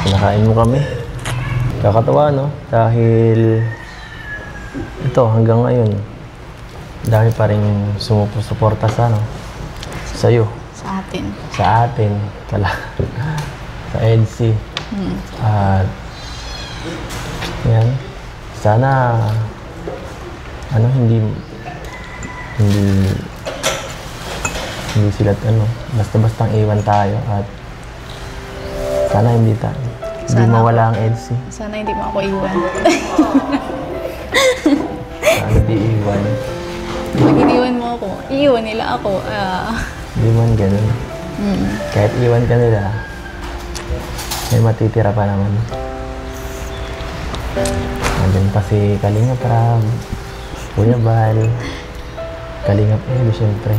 Pinakain mo kami. Kakatawa, no? Dahil ito hanggang ngayon, dahil pa rin sumusuporta sa ano? Sa'yo. Sa atin. Sa atin. Sa EDC. At yan. Sana ano hindi sila ano, basta-bastang iwan tayo at sana hindi mawala ang EDC. Sana hindi mo ako iwan. Sana hindi iwan. Pag iniwan mo ako, iiwan nila ako. Hindi man ganun. Kahit iwan ka nila, may matitira pa naman. Nandun pa si Kalingap Rab, Kuya Bal, Kalingap Edo syempre.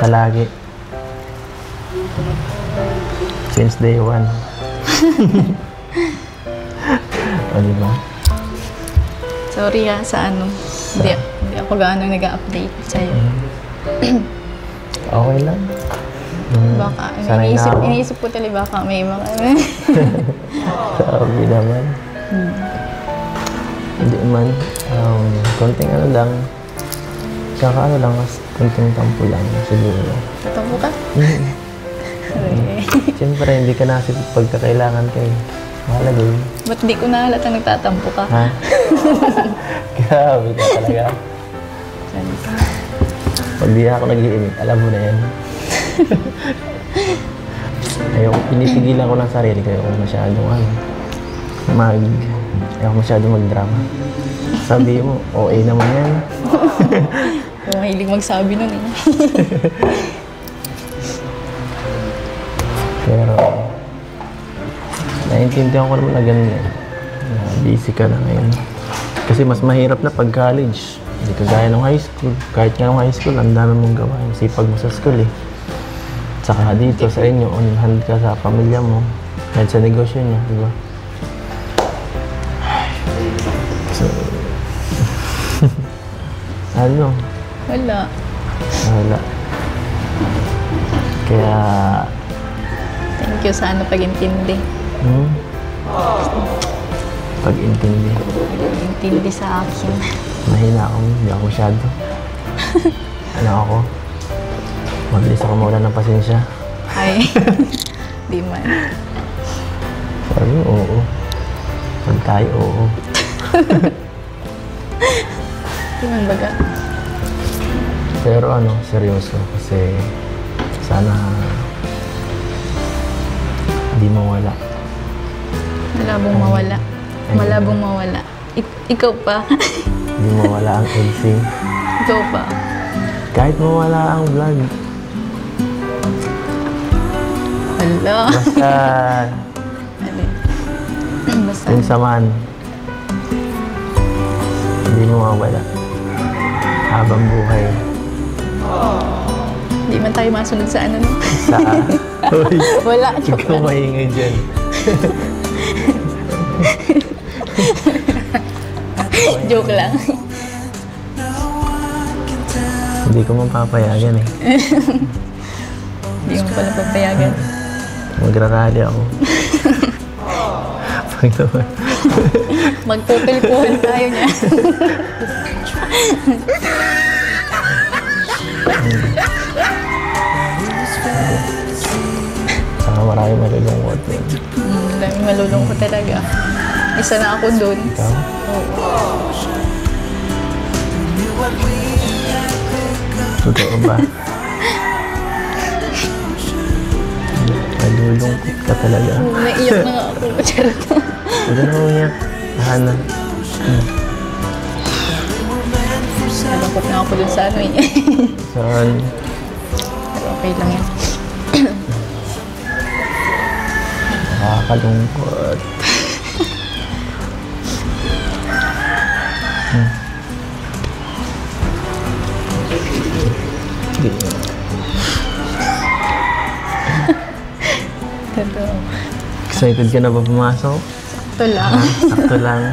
Palagi. Since day one. O diba? Sorry sa ano. Hindi ako gaano nag-update sa'yo. Okay lang. Baka, Sanay na ako. iniisip ko talaga baka may mga Sabi naman. Hindi man. Konting ano lang. Tsaka ano lang, konting tampo lang siguro. tatampo ka? Okay. Siyempre, hindi ka nasip pagkakailangan kayo. Mahalaga yun. Ba't di ko nahalata nagtatampo ka? Ha? Grabe ka talaga. Pag di ako nag-iimik, alam mo na yan. Pinipigilan ko ng sarili ko. Ayoko masyadong ayoko masyadong mag-drama. Sabi mo, OA naman yan. Mahilig magsabi nun eh. Pero, naiintindihan ko naman na ganun yan. Busy ka na ngayon. Kasi mas mahirap na pag college. Hindi ka gaya ng high school. Kahit nga ng high school, ang dami mong gawa. Yung sipag mo sa school eh. Saka dito sa inyo, on hand ka sa pamilya mo. Kahit sa negosyo niya, di ba? So, ano? Wala. Kaya, thank you sa ano pag-intindi. Pag-intindi. Pag-intindi sa akin. Mahina ako, hindi ako masyado. Ano ako? Mabilis ako mawala ng pasensya. Ay, di man. Sabi mo, oo. Pag tayo, oo. Di man baga. Pero ano, seryoso. Kasi sana hindi mawala. Malabong mawala. Malabong mawala. Ikaw pa. Hindi mawala ang editing. Ikaw pa. Kahit mawala ang vlog. Hala. Basta Basta. yung samahan. Hindi mo mawala. Habang buhay. Hindi man tayo masunod sa ano no? Saan? Wala. Huwag kang maingay dyan. Joke lang. Hindi ko mapapayagan eh. Hindi mo pala papayagan. Magrarally ako. Pag naman. Magpupilpuhan tayo niya. Saka marami malulungkot. Dami malulungkot talaga. Isa na ako doon. Ikaw? Totoo ba? Malulungkot ka talaga. Naiiyak na nga ako. Charot. Huwag na umiyak. Hana. Nalungkot na ako dun sa ano eh. Saan? Pero okay lang yan. Nakakalungkot. Hindi. Totoo. Excited ka na ba pumasok? Sakto lang. Sakto lang.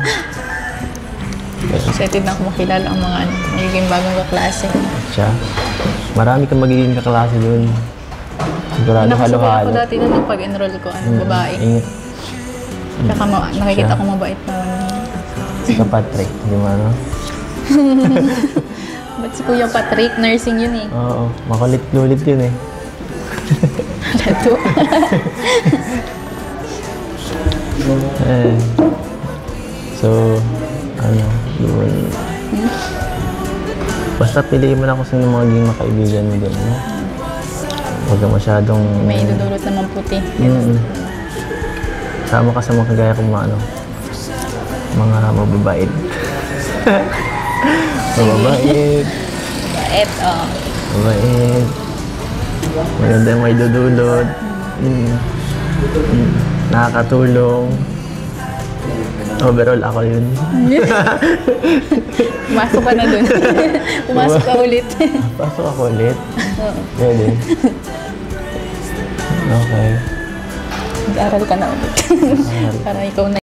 Excited na ako makilala ang mga magiging bagong kaklase. Siya. Marami kang magiging kaklase doon. Sigurado Nakasabay ako halo-halo. dati na nung pag-enroll ko, babae. Ingat. Saka nakikita ko mabait na. Si Patrick, di ba ano? Ba't si Kuya Patrick? Nursing yun eh. Oo, makulit-lulit yun eh. Lato. Eh. So, ano, doon. Basta piliin mo na kung sino magiging makaibigan mo doon, no? Huwag ka masyadong... May idudulot naman puti. Sama ka sa mga kagaya kong mga ano, mga mababait. Mababait. Bait, oh. Mabait. Maganda yung may dudulot. Nakakatulong. Overall, ako yun. Pumasok ka na dun. Pumasok ka ulit. Pasok ako ulit. Oo. Pwede. Okay. Mag-aral ka na ulit. Para ikaw na